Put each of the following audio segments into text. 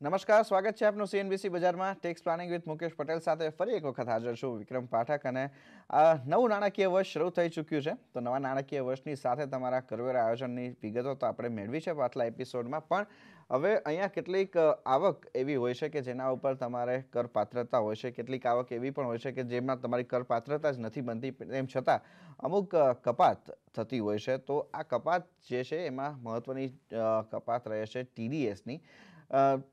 નમસ્કાર, સ્વાગત છે આપનું સીએનબીસી બજારમાં tax planning with Mukesh Patel સાથે ફરી એક વખત હાજર છું વિક્રમ પાઠક અને નવું નાણાકીય વર્ષ શરૂ થઈ ચૂક્યું છે તો નવા નાણાકીય વર્ષની સાથે તમારા કરવેરા આયોજનની વિગતો તો આપણે મેળવી છે પાછલા એપિસોડમાં પણ હવે અહીંયા કેટલીક આવક એવી હોય છે કે જેના ઉપર તમારે કરપાત્રતા હોય છે, કેટલીક આવક એવી પણ હોય છે કે જેમાં તમારી કરપાત્રતા જ નથી બનતી, તેમ છતાં અમુક કપાત થતી હોય છે. તો આ કપાત જે છે એમાં મહત્વની કપાત રહે છે ટીડીએસની,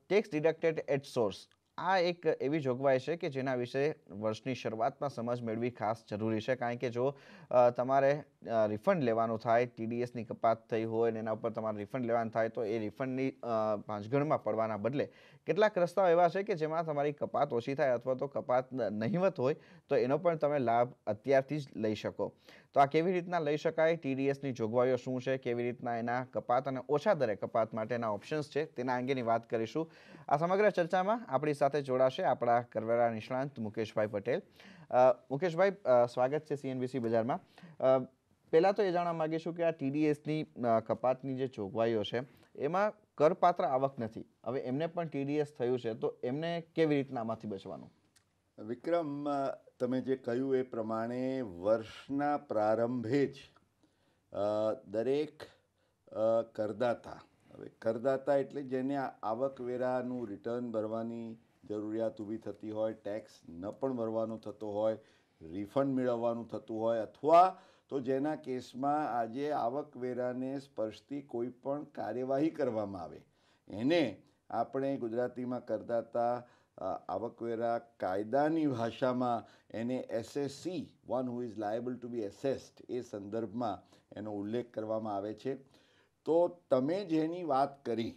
ટેક્સ ડિડક્ટેડ એટ સોર્સ. આ એક એવી જોગવાઈ છે કે જેના વિશે વર્ષની શરૂઆતમાં સમજ મેળવી ખાસ જરૂરી છે, કારણ કે જો તમારે રિફંડ લેવાનું થાય, ટીડીએસની કપાત થઈ હોય અને એના ઉપર તમારે રિફંડ લેવાનું થાય તો એ રિફંડની ભાંજગણમાં પડવાના બદલે કેટલાક રસ્તાઓ એવા છે કે જેમાં તમારી કપાત ઓછી થાય અથવા તો કપાત નહિવત હોય તો એનો પણ તમે લાભ અત્યારથી જ લઈ શકો. તો આ કેવી રીતના લઈ શકાય, ટીડીએસની જોગવાઈઓ શું છે, કેવી રીતના એના કપાત અને ઓછા દરે કપાત માટેના ઓપ્શન્સ છે તેના અંગેની વાત કરીશું. આ સમગ્ર ચર્ચામાં આપણી સાથે જોડાશે આપણા કરવેરા નિષ્ણાંત મુકેશભાઈ પટેલ. મુકેશભાઈ, સ્વાગત છે સીએનબીસી બજારમાં. પહેલાં તો એ જાણવા માગીશું કે આ ટીડીએસની કપાતની જે જોગવાઈઓ છે એમાં કરપાત્ર આવક નથી, હવે એમને પણ ટીડીએસ થયું છે તો એમને કેવી રીતના આમાંથી બચવાનું? વિક્રમ, તમે જે કહ્યું એ પ્રમાણે વર્ષના પ્રારંભે જ દરેક કરદાતા, હવે કરદાતા એટલે જેને આવકવેરાનું રિટર્ન ભરવાની જરૂરિયાત ઊભી થતી હોય, ટેક્સ ન પણ ભરવાનું થતો હોય, રિફંડ મેળવવાનું થતું હોય, અથવા તો જેના કેસમાં આજે આવકવેરાને સ્પર્શતી કોઈ પણ કાર્યવાહી કરવામાં આવે એને આપણે ગુજરાતીમાં કરદાતા આવકવેરા કાયદાની ભાષામાં એને SSC, one who is liable to be assessed, એ સંદર્ભમાં એનો ઉલ્લેખ કરવામાં આવે છે. તો તમે જેની વાત કરી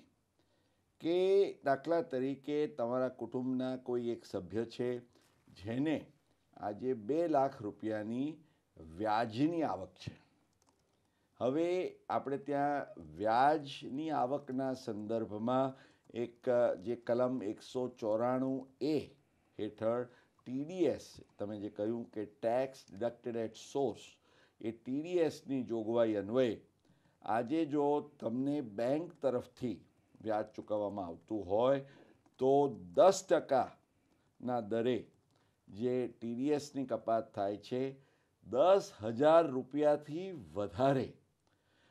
કે દાખલા તરીકે તમારા કુટુંબના કોઈ એક સભ્ય છે જેને આજે 2 લાખ રૂપિયાની વ્યાજની આવક છે. હવે આપણે ત્યાં વ્યાજની આવકના સંદર્ભમાં એક જે કલમ 194A હેઠળ ટીડીએસ, તમે જે કહ્યું કે ટેક્સ ડિડક્ટેડ એટ સોર્સ, એ ટીડીએસની જોગવાઈ અન્વયે આજે જો તમને બેંક તરફથી વ્યાજ ચૂકવવામાં આવતું હોય તો 10%ના દરે જે ટીડીએસની કપાત થાય છે 10,000 રૂપિયાથી વધારે,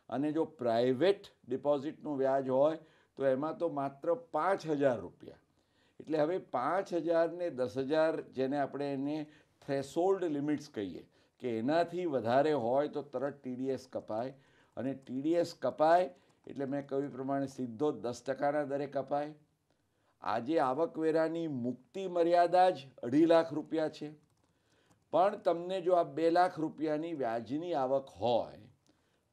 અને જો પ્રાઇવેટ ડિપોઝિટનું વ્યાજ હોય તો એમાં તો માત્ર 5,000 રૂપિયા. એટલે હવે 5,000 ને 10,000, જેને આપણે એને થ્રેશોલ્ડ લિમિટ્સ કહીએ કે એનાથી વધારે હોય તો તરત ટીડીએસ કપાય, અને ટીડીએસ કપાય એટલે મેં કહ્યું પ્રમાણે સીધો 10%ના દરે કપાય. આજે આવકવેરાની મુક્તિ મર્યાદા જ 2.5 લાખ રૂપિયા છે, પણ તમને જો આ 2 લાખ રૂપિયાની વ્યાજની આવક હોય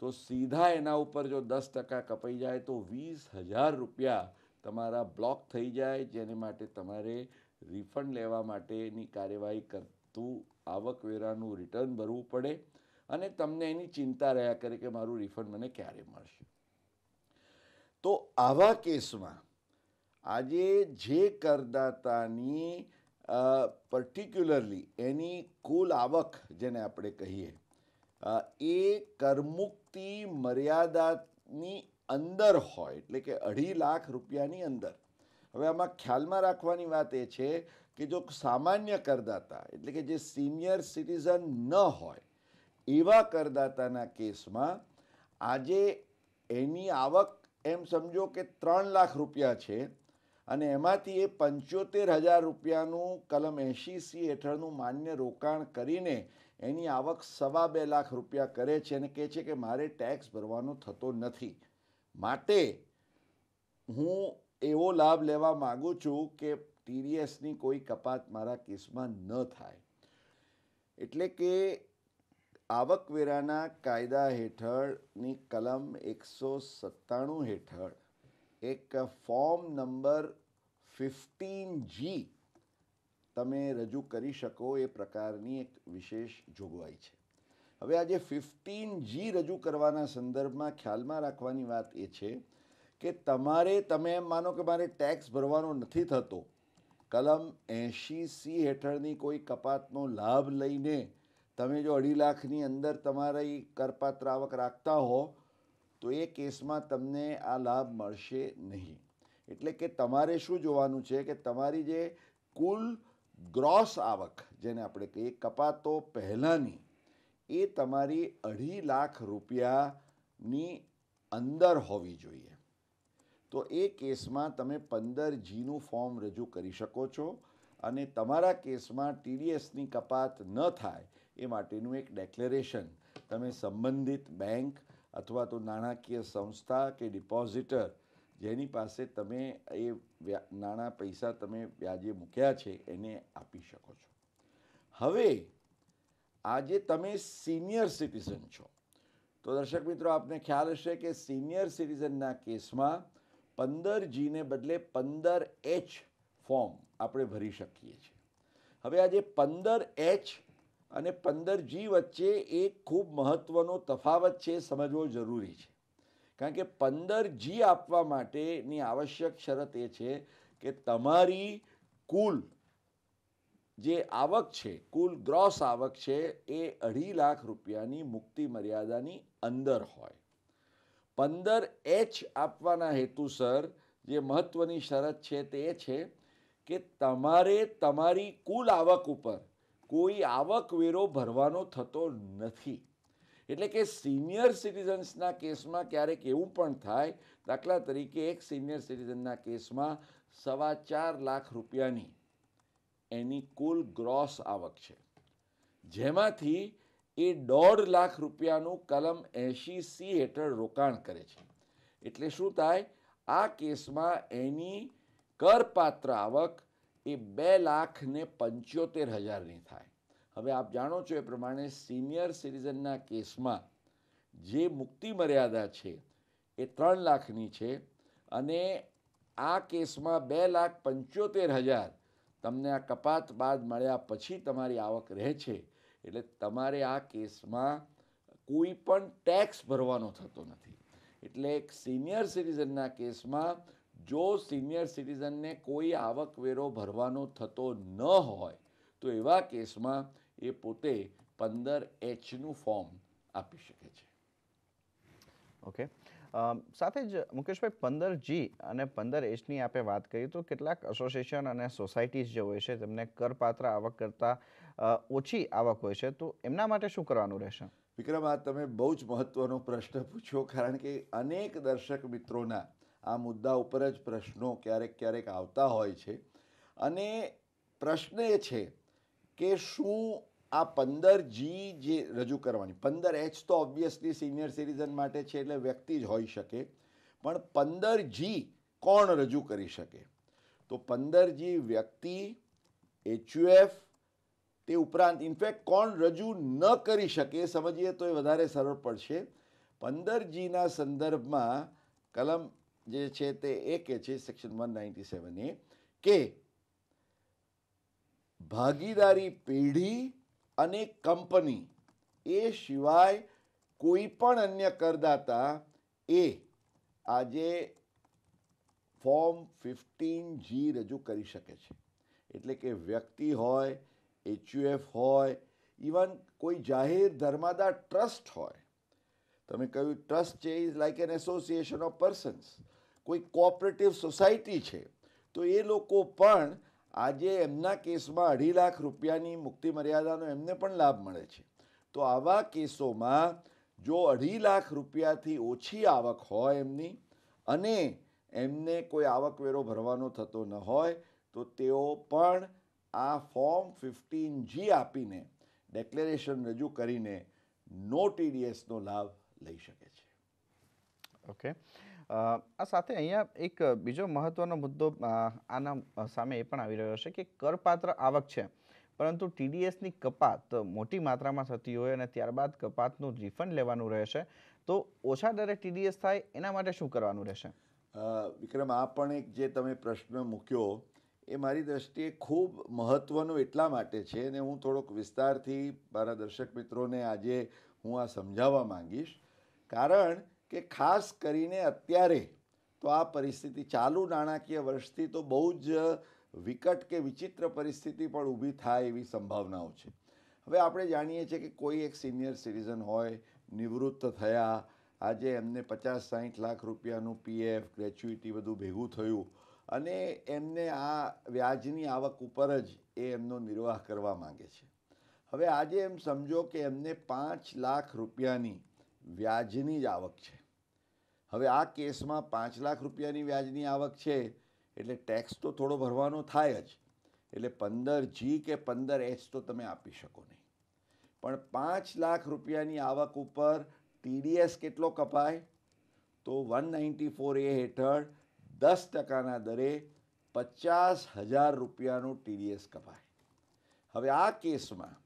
તો સીધા એના ઉપર જો 10% કપાઈ જાય તો 20,000 રૂપિયા તમારા બ્લોક થઈ જાય, જેને માટે તમારે રિફંડ લેવા માટેની કાર્યવાહી કરતું આવકવેરાનું રિટર્ન ભરવું પડે, અને તમને એની ચિંતા રહ્યા કરે કે મારું રિફંડ મને ક્યારે મળશે. તો આવા કેસમાં આજે જે કરદાતાની પર્ટિક્યુલરલી એની કુલ આવક જેને આપણે કહીએ એ કરમુક્તિ મર્યાદાની અંદર હોય, એટલે કે 2.5 લાખ રૂપિયાની અંદર. હવે આમાં ખ્યાલમાં રાખવાની વાત એ છે કે જો સામાન્ય કરદાતા, એટલે કે જે સિનિયર સિટીઝન ન હોય એવા કરદાતાના કેસમાં આજે એની આવક એમ સમજો કે 3 લાખ રૂપિયા છે અને એમાંથી એ 75,000 રૂપિયાનું કલમ 80C હેઠળનું માન્ય રોકાણ કરીને એની આવક 2.25 લાખ રૂપિયા કરે છે અને કહે છે કે મારે ટેક્સ ભરવાનો થતો નથી, માટે હું એવો લાભ લેવા માગું છું કે ટીડીએસની કોઈ કપાત મારા કેસમાં ન થાય. એટલે કે આવકવેરાના કાયદા હેઠળની કલમ 197 હેઠળ એક ફોર્મ નંબર 15G તમે રજૂ કરી શકો એ પ્રકારની એક વિશેષ જોગવાઈ છે. હવે આજે 15G રજૂ કરવાના સંદર્ભમાં ખ્યાલમાં રાખવાની વાત એ છે કે તમે એમ માનો કે મારે ટેક્સ ભરવાનો નથી થતો, કલમ 80C હેઠળની કોઈ કપાતનો લાભ લઈને તમે જો 2.5 લાખની અંદર તમારી કરપાત્ર આવક રાખતા હો તો એ કેસમાં તમને આ લાભ મળશે નહીં. એટલે કે તમારે શું જોવાનું છે કે તમારી જે કુલ ગ્રોસ આવક જેને આપણે કહીએ કપાતો પહેલાંની એ તમારી 2.5 લાખ રૂપિયાની અંદર હોવી જોઈએ. તો એ કેસમાં તમે 15Gનું ફોર્મ રજૂ કરી શકો છો અને તમારા કેસમાં TDSની કપાત ન થાય એ માટેનું એક ડેક્લેરેશન તમે સંબંધિત બેંક અથવા તો નાણાકીય સંસ્થા કે ડિપોઝિટર જેની પાસે તમે એ નાણાં પૈસા તમે વ્યાજે મૂક્યા છે એને આપી શકો છો. હવે આજે તમે સિનિયર સિટીઝન છો તો દર્શક મિત્રો આપને ખ્યાલ હશે કે સિનિયર સિટીઝનના કેસમાં 15Gને બદલે 15H ફોર્મ આપણે ભરી શકીએ છીએ. હવે આજે 15H અને 15G વચ્ચે એક ખૂબ મહત્વનો તફાવત છે સમજવો જરૂરી છે. કારણ કે 15G આપવા માટેની આવશ્યક શરત એ છે કે તમારી કુલ જે આવક છે, કુલ ગ્રોસ આવક છે એ 2.5 લાખ રૂપિયાની મુક્તિ મર્યાદાની અંદર હોય. 15H આપવાના હેતુસર જે મહત્વની શરત છે તે એ છે કે તમારે તમારી કુલ આવક ઉપર કોઈ આવકવેરો ભરવાનો થતો નથી. એટલે કે સિનિયર સિટીઝન્સના કેસમાં ક્યારેક એવું પણ થાય, દાખલા તરીકે એક સિનિયર સિટીઝનના કેસમાં 4.25 લાખ રૂપિયાની એની કુલ ગ્રોસ આવક છે, જેમાંથી એ 1.5 લાખ રૂપિયાનું કલમ 80C હેઠળ રોકાણ કરે છે. એટલે શું થાય, આ કેસમાં એની કરપાત્ર આવક એ 2,75,000ની થાય. હવે આપ જાણો છો એ પ્રમાણે સિનિયર સિટીઝનના કેસમાં જે મુક્તિ મર્યાદા છે એ 3 લાખની છે અને આ કેસમાં 2,75,000 તમને આ કપાત બાદ મળ્યા પછી તમારી આવક રહે છે. એટલે તમારે આ કેસમાં કોઈ પણ ટેક્સ ભરવાનો થતો નથી. એટલે એક સિનિયર સિટીઝનના કેસમાં જો સિનિયર સિટીઝનને કોઈ આવકવેરો ભરવાનો થતો ન હોય તો એવા કેસમાં એ પોતે 15Hનું ફોર્મ આપી શકે છે. ઓકે, સાથે જ મુકેશભાઈ 15G અને 15Hની આપે વાત કરી તો કેટલાક એસોસિએશન અને સોસાયટીઝ જે હોય છે તેમને કરપાત્ર આવક કરતાં ઓછી આવક હોય છે, તો એમના માટે શું કરવાનું રહેશે? વિક્રમ, આ તમે બહુ જ મહત્વનો પ્રશ્ન પૂછ્યો, કારણ કે અનેક દર્શક મિત્રોના આ મુદ્દા ઉપર જ પ્રશ્નો ક્યારેક ક્યારેક આવતા હોય છે. અને પ્રશ્ન એ છે કે શું આ 15G જે રજૂ કરવાની, 15H તો ઓબ્વિયસલી સિનિયર સિટીઝન માટે છે એટલે વ્યક્તિ જ હોઈ શકે, પણ 15G કોણ રજૂ કરી શકે? તો 15G વ્યક્તિ, HUF, તે ઉપરાંત ઇનફેક્ટ કોણ રજૂ ન કરી શકે સમજીએ તો એ વધારે સરળ પડશે. 15Gના સંદર્ભમાં કલમ જે છે તે એ કહે છે, સેક્શન 197A, કે ભાગીદારી પેઢી અને કંપની એ સિવાય કોઈ પણ અન્ય કરદાતા એ આજે ફોર્મ 15G રજૂ કરી શકે છે. એટલે કે વ્યક્તિ હોય, HUF હોય, ઇવન કોઈ જાહેર ધર્માદા ટ્રસ્ટ હોય. તમે કહ્યું ટ્રસ્ટ છે is like an association of persons, કોઈ કોઓપરેટિવ સોસાયટી છે, તો એ લોકો પણ આજે એમના કેસમાં 2.5 લાખ રૂપિયાની મુક્તિ મર્યાદાનો એમને પણ લાભ મળે છે. તો આવા કેસોમાં જો 2.5 લાખ રૂપિયાથી ઓછી આવક હોય એમની અને એમને કોઈ આવકવેરો ભરવાનો થતો ન હોય તો તેઓ પણ આ ફોર્મ 15G આપીને ડેક્લેરેશન રજૂ કરીને નો TDSનો લાભ લઈ શકે છે. ઓકે, આ સાથે અહીંયા એક બીજો મહત્વનો મુદ્દો આના સામે એ પણ આવી રહ્યો છે કે કરપાત્ર આવક છે પરંતુ TDSની કપાત મોટી માત્રામાં થતી હોય અને ત્યારબાદ કપાતનું રિફંડ લેવાનું રહેશે, તો ઓછા દરે TDS થાય એના માટે શું કરવાનું રહેશે? વિક્રમ, આ પણ એક જે તમે પ્રશ્ન મૂક્યો એ મારી દ્રષ્ટિએ ખૂબ મહત્વનો એટલા માટે છે અને હું થોડોક વિસ્તારથી મારા દર્શક મિત્રોને આજે હું આ સમજાવવા માંગીશ. કારણ કે ખાસ કરીને અત્યારે તો આ પરિસ્થિતિ ચાલુ નાણાકીય વર્ષથી તો બહુ જ વિકટ કે વિચિત્ર પરિસ્થિતિ પણ ઊભી થાય એવી સંભાવનાઓ છે. હવે આપણે જાણીએ છીએ કે કોઈ એક સિનિયર સિટીઝન હોય, નિવૃત્ત થયા આજે એમને 50-60 લાખ રૂપિયાનું પીએફ ગ્રેચ્યુઇટી બધું ભેગું થયું અને એમને આ વ્યાજની આવક ઉપર જ એ એમનો નિર્વાહ કરવા માંગે છે. હવે આજે એમ સમજો કે એમને 5 લાખ રૂપિયાની વ્યાજની જ આવક છે. હવે આ કેસમાં 5 લાખ રૂપિયાની વ્યાજની આવક છે એટલે ટેક્સ તો થોડો ભરવાનો થાય જ, એટલે 15G કે 15H તો તમે આપી શકો નહીં. પણ 5 લાખ રૂપિયાની આવક ઉપર TDS કેટલો કપાય? તો 194A હેઠળ 10%ના દરે 50,000 રૂપિયાનું TDS કપાય. હવે આ કેસમાં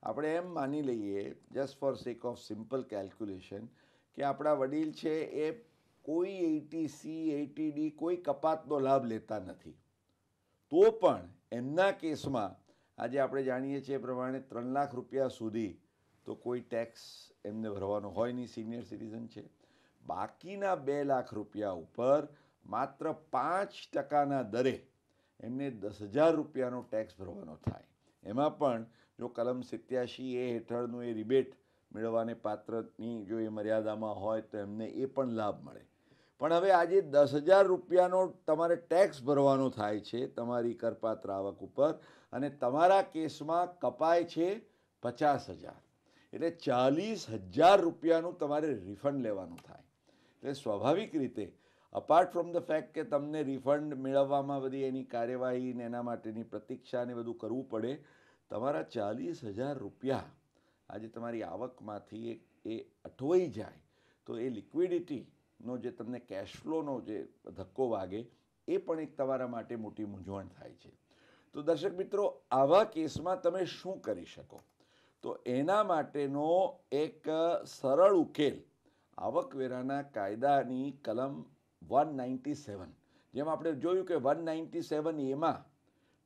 આપણે એમ માની લઈએ, just four sec of simple calculation, કે આપણા વડીલ છે એ કોઈ 80C 80D કોઈ કપાતનો લાભ લેતા નથી, તો પણ એમના કેસમાં આજે આપણે જાણીએ છીએ એ પ્રમાણે 3 લાખ રૂપિયા સુધી તો કોઈ ટેક્સ એમને ભરવાનો હોય નહીં, સિનિયર સિટીઝન છે. બાકીના 2 લાખ રૂપિયા ઉપર માત્ર 5%ના દરે એમને 10,000 રૂપિયાનો ટેક્સ ભરવાનો થાય. એમાં પણ જો કલમ 87A હેઠળનું એ રિબેટ મેળવવાને પાત્રની જો એ મર્યાદામાં હોય તો એમને એ પણ લાભ મળે. પણ હવે આજે 10,000 રૂપિયાનો તમારે ટેક્સ ભરવાનો થાય છે તમારી કરપાત્ર આવક ઉપર, અને તમારા કેસમાં કપાય છે 50,000, એટલે 40,000 રૂપિયાનું તમારે રિફંડ લેવાનું થાય. એટલે સ્વાભાવિક રીતે અપાર્ટ ફ્રોમ ધ ફેક્ટ કે તમને રિફંડ મેળવવામાં બધી એની કાર્યવાહી ને એના માટેની પ્રતીક્ષા ને બધું કરવું પડે, તમારા 40,000 રૂપિયા આજે તમારી આવકમાંથી એ અટવાઈ જાય તો એ લિક્વિડિટીનો જે તમને કેશફ્લોનો જે ધક્કો વાગે એ પણ એક તમારા માટે મોટી મૂંઝવણ થાય છે. તો દર્શક મિત્રો, આવા કેસમાં તમે શું કરી શકો? તો એના માટેનો એક સરળ ઉકેલ આવકવેરાના કાયદાની કલમ 197, જેમ આપણે જોયું કે 197A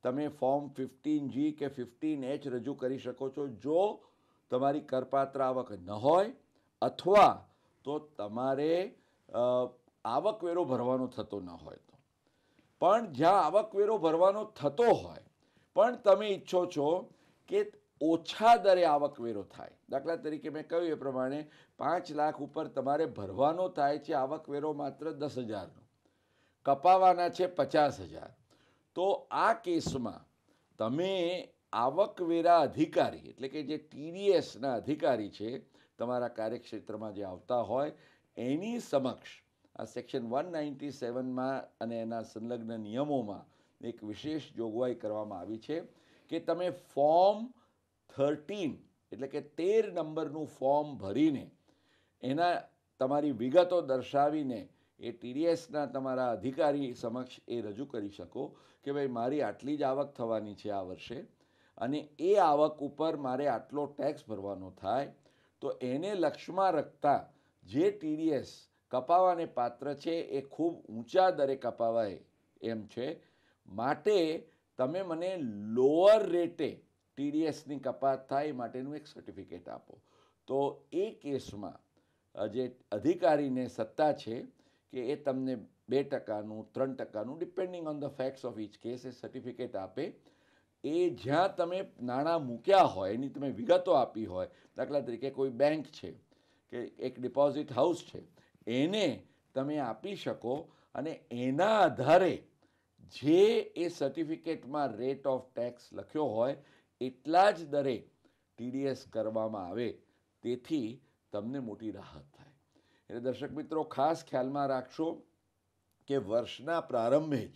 તમે ફોર્મ 15G કે 15H રજૂ કરી શકો છો જો તમારી કરપાત્ર આવક ન હોય અથવા તો તમારે આવકવેરો ભરવાનો થતો ન હોય તો. પણ જ્યાં આવકવેરો ભરવાનો થતો હોય પણ તમે ઈચ્છો છો કે ઓછા દરે આવકવેરો થાય, દાખલા તરીકે મેં કહ્યું એ પ્રમાણે 5 લાખ ઉપર તમારે ભરવાનો થાય છે આવકવેરો માત્ર 10,000નો, કપાવાના છે 50,000, તો આ કેસમાં તમે આવકવેરા અધિકારી એટલે કે જે TDSના અધિકારી છે તમારા કાર્યક્ષેત્રમાં જે આવતા હોય એની સમક્ષ આ સેક્શન 197માં અને એના સંલગ્ન નિયમોમાં એક વિશેષ જોગવાઈ કરવામાં આવી છે કે તમે ફોર્મ 13 એટલે કે 13 નંબરનું ફોર્મ ભરીને એના તમારી વિગતો દર્શાવીને એ TDSના તમારા અધિકારી સમક્ષ એ રજૂ કરી શકો કે ભાઈ મારી આટલી જ આવક થવાની છે આ વર્ષે અને એ આવક ઉપર મારે આટલો ટેક્સ ભરવાનો થાય, તો એને લક્ષ્યમાં રાખતા જે TDS કપાવાને પાત્ર છે એ ખૂબ ઊંચા દરે કપાવાય એમ છે, માટે તમે મને લોઅર રેટે TDSની કપાત થાય માટેનું એક સર્ટિફિકેટ આપો. તો એ કેસમાં જે અધિકારીને સત્તા છે કે એ તમને 2%, 3%, depending on the facts of each case એ સર્ટિફિકેટ આપે. એ જ્યાં તમે નાણાં મૂક્યા હોય એની તમે વિગતો આપી હોય, દાખલા તરીકે કોઈ બેંક છે કે એક ડિપોઝિટ હાઉસ છે, એને તમે આપી શકો અને એના આધારે જે એ સર્ટિફિકેટમાં રેટ ઓફ ટેક્સ લખ્યો હોય એટલા જ દરે TDS કરવામાં આવે, તેથી તમને મોટી રાહત થાય. એટલે દર્શક મિત્રો, ખાસ ખ્યાલમાં રાખશો કે વર્ષના પ્રારંભે જ,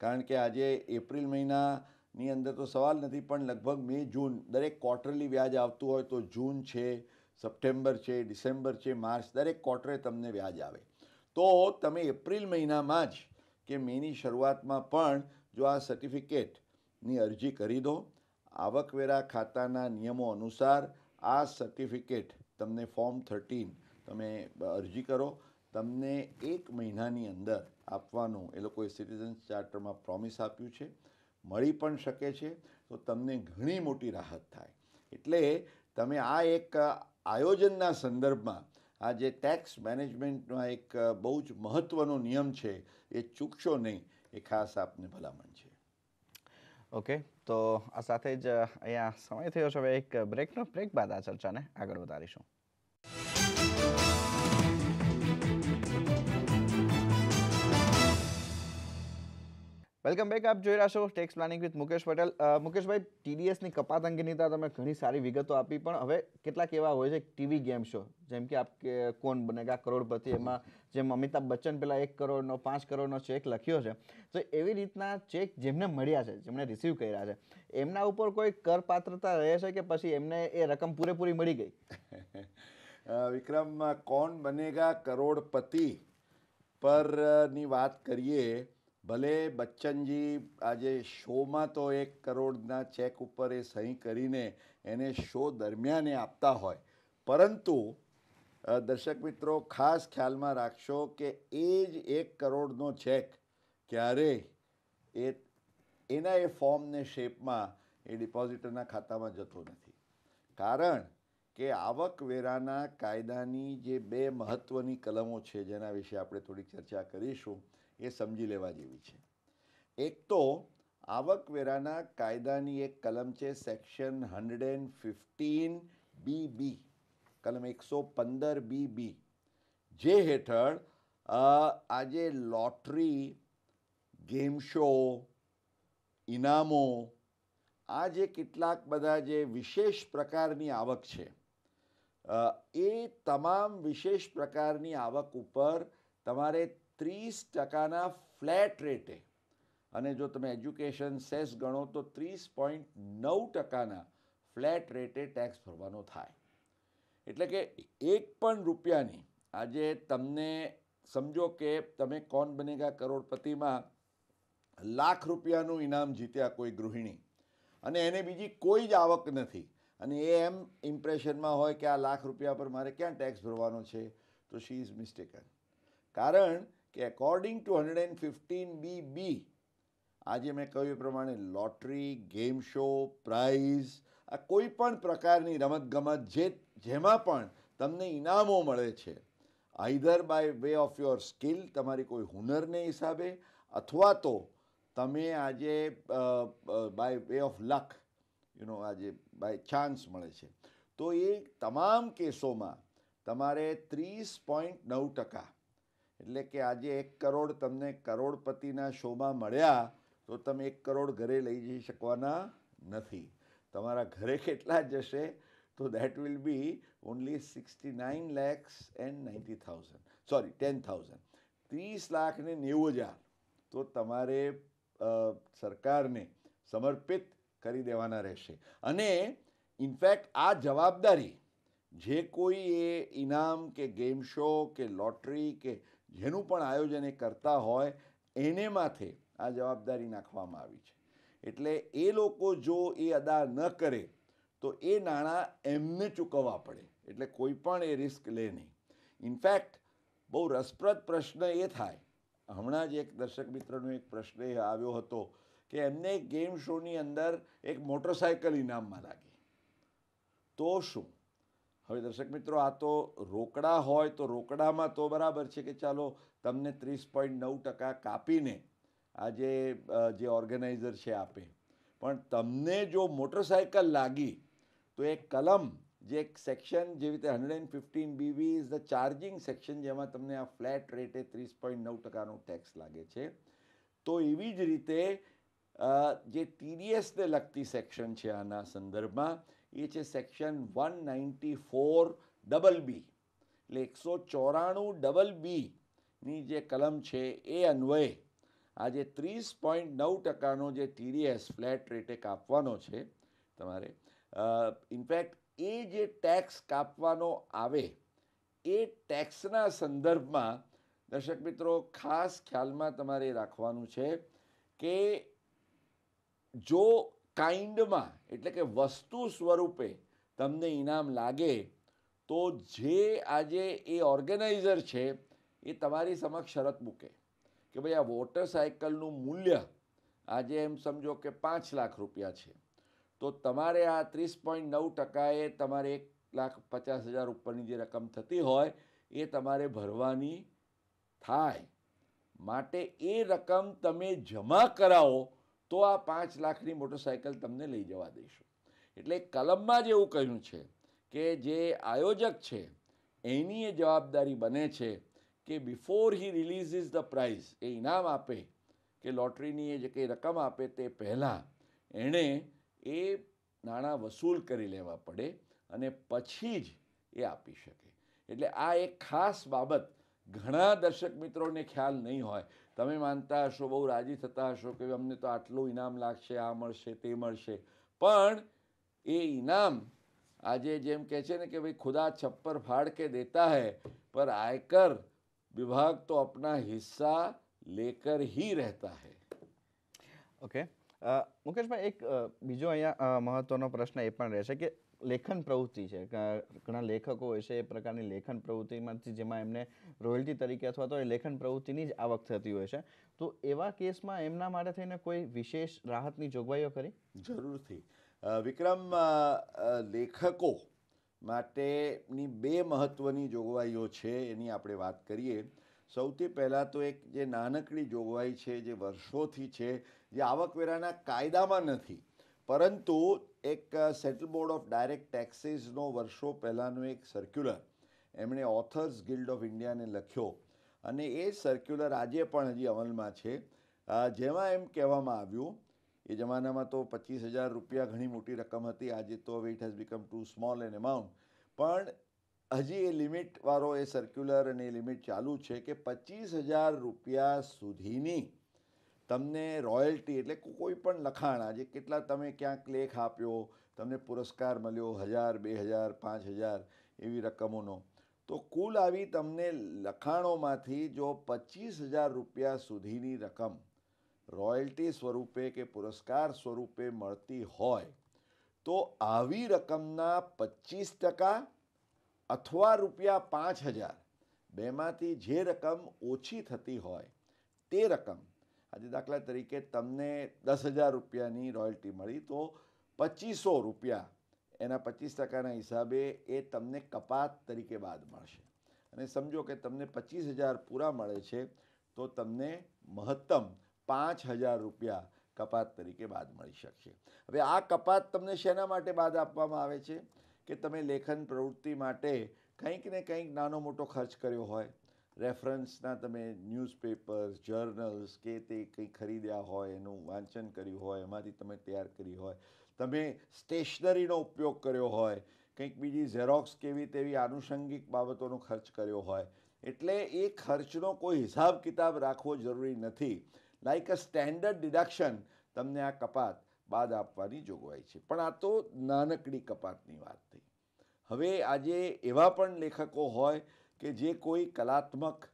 કારણ કે આજે એપ્રિલ મહિનાની અંદર તો સવાલ નથી પણ લગભગ મે જૂન દરેક ક્વાર્ટરલી વ્યાજ આવતું હોય તો જૂન છે, સપ્ટેમ્બર છે, ડિસેમ્બર છે, માર્ચ દરેક ક્વાર્ટરે તમને વ્યાજ આવે, તો તમે એપ્રિલ મહિનામાં જ કે મેની શરૂઆતમાં પણ જો આ સર્ટિફિકેટની અરજી કરી દો, આવકવેરા ખાતાના નિયમો અનુસાર આ સર્ટિફિકેટ તમને ફોર્મ 13 તમે અરજી કરો, તમને 1 મહિનાની અંદર આપવાનું એ લોકોએ સિટીઝન્સ ચાર્ટરમાં પ્રોમિસ આપ્યું છે, મળી પણ શકે છે, તો તમને ઘણી મોટી રાહત થાય. એટલે તમે આ એક આયોજનના સંદર્ભમાં આ જે ટેક્સ મેનેજમેન્ટનો એક બહુ જ મહત્ત્વનો નિયમ છે એ ચૂકશો નહીં, એ ખાસ આપને ભલામણ છે. ઓકે, તો આ સાથે જ અહીંયા સમય થયો છે. હવે એક બ્રેક બાદ આ ચર્ચાને આગળ વધારીશું. Welcome back. આપ જોઈ રહ્યા છો tax planning with Mukesh Patel. મુકેશભાઈ, ટીડીએસની કપાત અંગેની તો તમે ઘણી સારી વિગતો આપી, પણ હવે કેટલાક એવા હોય છે ટીવી ગેમ શો, જેમ કે આપ કોણ બનેગા કરોડપતિ, એમાં જેમ અમિતાભ બચ્ચન પેલા 1 કરોડનો 5 કરોડનો ચેક લખ્યો છે, તો એવી રીતના ચેક જેમને મળ્યા છે, જેમને રિસીવ કર્યા છે, એમના ઉપર કોઈ કર પાત્રતા રહે છે કે પછી એમને એ રકમ પૂરેપૂરી મળી ગઈ? વિક્રમ, કોણ બનેગા કરોડપતિ પરની વાત કરીએ, ભલે બચ્ચનજી આજે શોમાં તો 1 કરોડના ચેક ઉપર એ સહી કરીને એને શો દરમિયાન એ આપતા હોય, પરંતુ દર્શક મિત્રો ખાસ ખ્યાલમાં રાખશો કે એ જ 1 કરોડનો ચેક ક્યારેય એના એ ફોર્મને શેપમાં એ ડિપોઝિટરના ખાતામાં જતો નથી. કારણ કે આવકવેરાના કાયદાની જે 2 મહત્ત્વની કલમો છે, જેના વિશે આપણે થોડી ચર્ચા કરીશું, એ સમજી લેવા જેવી છે. એક તો આવકવેરાના કાયદાની એક કલમ છે સેક્શન 115BB, કલમ 115BB, જે હેઠળ આજે લોટરી, ગેમ શો, ઇનામો, આ જે કેટલાક બધા જે વિશેષ પ્રકારની આવક છે, એ તમામ વિશેષ પ્રકારની આવક ઉપર તમારે 30% ફ્લેટ રેટે, અને જો તમે એજ્યુકેશન સેસ ગણો તો 30.9% ફ્લેટ રેટે ટેક્સ ભરવાનો થાય. એટલે કે 1 પણ રૂપિયાની, આજે તમને સમજો કે તમે કોણ બનેગા કરોડપતિમાં લાખ રૂપિયાનું ઇનામ જીત્યા કોઈ ગૃહિણી, અને એને બીજી કોઈ જ આવક નથી, અને એ એમ ઇમ્પ્રેશનમાં હોય કે આ લાખ રૂપિયા પર મારે ક્યાં ટેક્સ ભરવાનો છે, તો શી ઇઝ મિસ્ટેકન. કારણ કે અકોર્ડિંગ ટુ 115BB, આજે મેં કહ્યું એ પ્રમાણે લોટરી, ગેમ શો, પ્રાઇઝ, આ કોઈ પણ પ્રકારની રમતગમત જેમાં પણ તમને ઇનામો મળે છે, either by way of your skill, તમારી કોઈ હુનરને હિસાબે, અથવા તો તમે આજે બાય વે ઓફ લક, આજે બાય ચાન્સ મળે છે, તો એ તમામ કેસોમાં તમારે 30.9%, એટલે કે આજે 1 કરોડ તમને કરોડપતિના શોમાં મળ્યા, તો તમે 1 કરોડ ઘરે લઈ જઈ શકવાના નથી. તમારા ઘરે કેટલા જશે? તો that will be only 69,90,000, sorry 10,000, 30,90,000 તો તમારે સરકારને સમર્પિત કરી દેવાના રહેશે. અને ઇનફેક્ટ આ જવાબદારી જે કોઈ એ ઇનામ કે ગેમ શો કે લોટરી કે જેનું પણ આયોજન એ કરતા હોય, એને માથે આ જવાબદારી નાખવામાં આવી છે. એટલે એ લોકો જો એ અદા ન કરે તો એ નાણાં એમને ચૂકવવા પડે, એટલે કોઈ પણ એ રિસ્ક લે નહીં. ઇનફેક્ટ બહુ રસપ્રદ પ્રશ્ન એ થાય, હમણાં જ એક દર્શક મિત્રનો એક પ્રશ્ન એ આવ્યો હતો કે એમને ગેમ શોની અંદર એક મોટરસાયકલ ઇનામમાં લાગી, તો શું? હવે દર્શક મિત્રો, આ તો રોકડા હોય તો રોકડામાં તો બરાબર છે કે ચાલો તમને 30.9% કાપીને આજે જે ઓર્ગેનાઇઝર છે આપે, પણ તમને જો મોટરસાયકલ લાગી તો એક કલમ, જે એક સેક્શન, જેવી રીતે 115BB is the charging section, જેમાં તમને આ ફ્લેટ રેટે 30.9%નો ટેક્સ લાગે છે, તો એવી જ રીતે જે TDSને લગતી સેક્શન છે આના સંદર્ભમાં, એ છે સેક્શન 194BB, એટલે 194BB ની જે કલમ છે એ અન્વયે આજે 30.9%નો જે TDS ફ્લેટ રેટે કાપવાનો છે તમારે, ઇનફેક્ટ એ જે ટેક્સ કાપવાનો આવે, એ ટેક્સના સંદર્ભમાં દર્શક મિત્રો ખાસ ખ્યાલમાં તમારે રાખવાનું છે કે જો કાઇન્ડમાં, એટલે કે વસ્તુ સ્વરૂપે તમને ઇનામ લાગે, તો જે આજે એ ઓર્ગેનાઇઝર છે એ તમારી સમક્ષ શરત મૂકે કે ભાઈ આ મોટરસાયકલનું મૂલ્ય આજે એમ સમજો કે 5 લાખ રૂપિયા છે, તો તમારે આ 30.9%એ તમારે 1,50,000 ઉપરની જે રકમ થતી હોય એ તમારે ભરવાની થાય. માટે એ રકમ તમે જમા કરાવો તો આ 5 લાખની મોટરસાયકલ તમને લઈ જવા દઈશું. એટલે કલમમાં જ એવું કહ્યું છે કે જે આયોજક છે એની એ જવાબદારી બને છે કે before he releases the prize, એ ઇનામ આપે કે લોટરીની એ જે કંઈ રકમ આપે તે પહેલાં એણે એ નાણાં વસૂલ કરી લેવા પડે અને પછી જ એ આપી શકે. એટલે આ એક ખાસ બાબત ઘણા દર્શક મિત્રોને ખ્યાલ નહીં હોય. તમે માનતા હશો, બહુ રાજી થતા હશો કે અમને તો આટલું ઇનામ લાગશે, આ મળશે, તે મળશે, પણ એ ઇનામ આજે જેમ કહે છે ને કે ભાઈ ખુદા છપ્પર ફાड़ के देता है पर आयकर विभाग तो अपना हिस्सा लेकर ही रहता है. ઓકે, મુકેશભાઈ, એક બીજો અહીંયા મહત્વનો પ્રશ્ન એ પણ રહેશે કે લેખન પ્રવૃત્તિ છે, ઘણા લેખકો હોય છે એ પ્રકારની લેખન પ્રવૃત્તિમાંથી જેમાં એમને રોયલ્ટી તરીકે અથવા તો એ લેખન પ્રવૃત્તિની જ આવક થતી હોય છે, તો એવા કેસમાં એમના માટે થઈને કોઈ વિશેષ રાહતની જોગવાઈઓ કરી? જરૂરથી વિક્રમ, લેખકો માટેની બે મહત્ત્વની જોગવાઈઓ છે, એની આપણે વાત કરીએ. સૌથી પહેલાં તો એક જે નાનકડી જોગવાઈ છે, જે વર્ષોથી છે, જે આવકવેરાના કાયદામાં નથી, પરંતુ એક સેન્ટ્રલ બોર્ડ ઓફ ડાયરેક્ટ ટેક્સીસનો વર્ષો પહેલાંનો એક સર્ક્યુલર એમણે ઓથર્સ ગિલ્ડ ઓફ ઇન્ડિયાને લખ્યો અને એ સર્ક્યુલર આજે પણ હજી અમલમાં છે, જેમાં એમ કહેવામાં આવ્યું, એ જમાનામાં તો 25,000 રૂપિયા ઘણી મોટી રકમ હતી, આજે તો હવે it has become too small an amount, પણ હજી એ લિમિટવાળો એ સર્ક્યુલર અને એ લિમિટ ચાલુ છે કે 25,000 રૂપિયા સુધીની તમને રોયલ્ટી, એટલે કોઈ પણ લખાણ, આજે કેટલા તમે ક્યાંક લેખ આપ્યો, તમને પુરસ્કાર મળ્યો 1,000, 2,000, 5,000 એવી રકમોનો, તો કુલ આવી તમને લખાણોમાંથી જો 25,000 રૂપિયા સુધીની રકમ રોયલ્ટી સ્વરૂપે કે પુરસ્કાર સ્વરૂપે મળતી હોય તો આવી રકમના 25% અથવા ₹5,000 બેમાંથી જે રકમ ઓછી થતી હોય તે રકમ, આજે દાખલા તરીકે તમને 10,000 રૂપિયાની રોયલ્ટી મળી તો 2,500 રૂપિયા એના 25%ના હિસાબે એ તમને કપાત તરીકે બાદ મળશે. અને સમજો કે તમને 25,000 પૂરા મળે છે તો તમને મહત્તમ 5,000 રૂપિયા કપાત તરીકે બાદ મળી શકશે. હવે આ કપાત તમને શેના માટે બાદ આપવામાં આવે છે કે તમે લેખન પ્રવૃત્તિ માટે કંઈક ને કંઈક નાનો મોટો ખર્ચ કર્યો હોય, રેફરન્સના તમે ન્યૂઝપેપર્સ, જર્નલ્સ કે તે કંઈ ખરીદ્યા હોય, એનું વાંચન કર્યું હોય, એમાંથી તમે તૈયાર કરી હોય, તમે સ્ટેશનરીનો ઉપયોગ કર્યો હોય, કંઈક બીજી ઝેરોક્સ કેવી તેવી આનુષંગિક બાબતોનો ખર્ચ કર્યો હોય, એટલે એ ખર્ચનો કોઈ હિસાબ કિતાબ રાખવો જરૂરી નથી. લાઈક અ સ્ટેન્ડર્ડ ડિડક્શન તમને આ કપાત બાદ આપવાની જોગવાઈ છે. પણ આ તો નાનકડી કપાતની વાત થઈ. હવે આજે એવા પણ લેખકો હોય કે જે કોઈ કલાત્મક,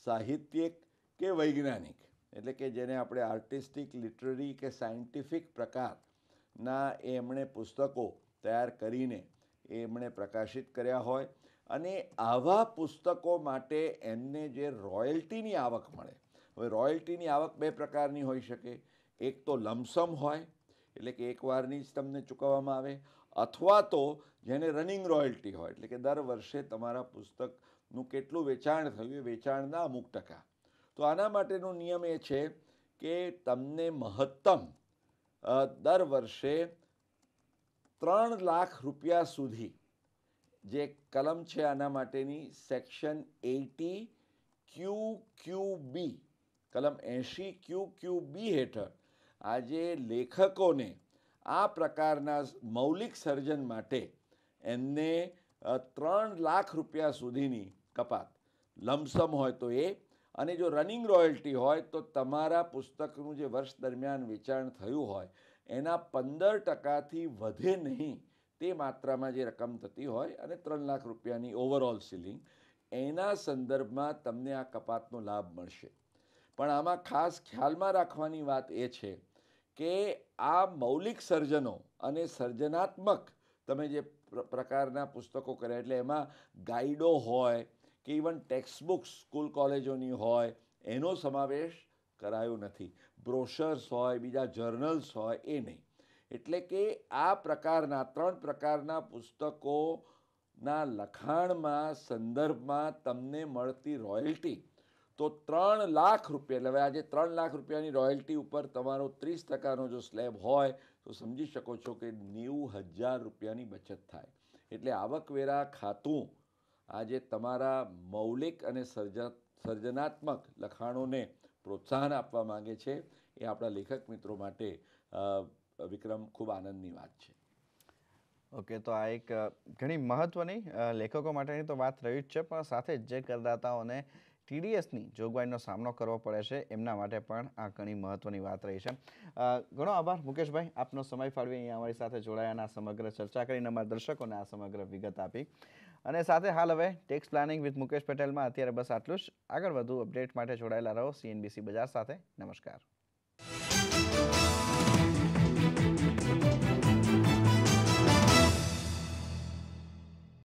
સાહિત્યિક કે વૈજ્ઞાનિક, એટલે કે જેને આપણે આર્ટિસ્ટિક, લિટરરી કે સાયન્ટિફિક પ્રકારના એમણે પુસ્તકો તૈયાર કરીને એમણે પ્રકાશિત કર્યા હોય અને આવા પુસ્તકો માટે એમને જે રોયલ્ટીની આવક મળે. હવે રોયલ્ટીની આવક બે પ્રકારની હોઈ શકે. એક તો લમસમ હોય, એટલે કે એકવારની જ તમને ચૂકવવામાં આવે, અથવા તો જેને રનિંગ રોયલ્ટી હોય, એટલે કે દર વર્ષે તમારા પુસ્તકનું કેટલું વેચાણ થયું એ વેચાણના અમુક ટકા. તો આના માટેનો નિયમ એ છે કે તમને મહત્તમ દર વર્ષે 3 લાખ રૂપિયા સુધી, જે કલમ છે આના માટેની સેક્શન 80 QQB, કલમ 80 QQB હેઠળ આજે લેખકોને આ પ્રકારના મૌલિક સર્જન માટે એમને 3 લાખ રૂપિયા સુધીની કપાત લમસમ હોય તો એ, અને જો રનિંગ રોયલ્ટી હોય તો તમારા પુસ્તકનું જે વર્ષ દરમિયાન વેચાણ થયું હોય એના 15%થી વધે નહીં તે માત્રામાં જે રકમ થતી હોય, અને 3 લાખ રૂપિયાની ઓવરઓલ સીલિંગ, એના સંદર્ભમાં તમને આ કપાતનો લાભ મળશે. પણ આમાં ખાસ ખ્યાલમાં રાખવાની વાત એ છે કે આ મૌલિક સર્જનો અને સર્જનાત્મક તમે જે પ્રકારના પુસ્તકો કર્યા, એટલે એમાં ગાઈડો હોય કે ઇવન ટેક્સ્ટ બુક્સ સ્કૂલ કોલેજોની હોય એનો સમાવેશ કરાયો નથી, બ્રોશર્સ હોય, બીજા જર્નલ્સ હોય, એ નહીં. એટલે કે આ પ્રકારના 3 પ્રકારના પુસ્તકોના લખાણમાં સંદર્ભમાં તમને મળતી રોયલ્ટી તો 3 લાખ રૂપિયા, એટલે હવે આજે 3 લાખ રૂપિયાની રોયલ્ટી ઉપર તમારો 30%નો જો સ્લેબ હોય તો સમજી શકો છો કે 90,000 રૂપિયાની બચત થાય. એટલે આવકવેરા ખાતું આજે તમારા મૌલિક અને સર્જનાત્મક લખાણોને પ્રોત્સાહન આપવા માંગે છે, એ આપણા લેખક મિત્રો માટે વિક્રમ ખૂબ આનંદની વાત છે. ઓકે, તો આ એક ઘણી મહત્વની લેખકો માટેની તો વાત રહી જ છે, પણ સાથે જ જે કરદાતાઓને TDSની જોગવાઈનો સામનો કરવો પડે છે એમના માટે પણ આ ઘણી મહત્વની વાત રહી છે. ઘણો આભાર મુકેશભાઈ, આપનો સમય ફાળવી અહીંયા અમારી સાથે જોડાયા, સમગ્ર ચર્ચા કરીને અમારા દર્શકોને આ સમગ્ર વિગત આપી. અને સાથે હાલ હવે ટેક્સ પ્લાનિંગ વિથ મુકેશ પટેલમાં અત્યારે બસ આટલું જ. આગળ વધુ અપડેટ માટે જોડાયેલા રહો CNBC બજાર સાથે. નમસ્કાર.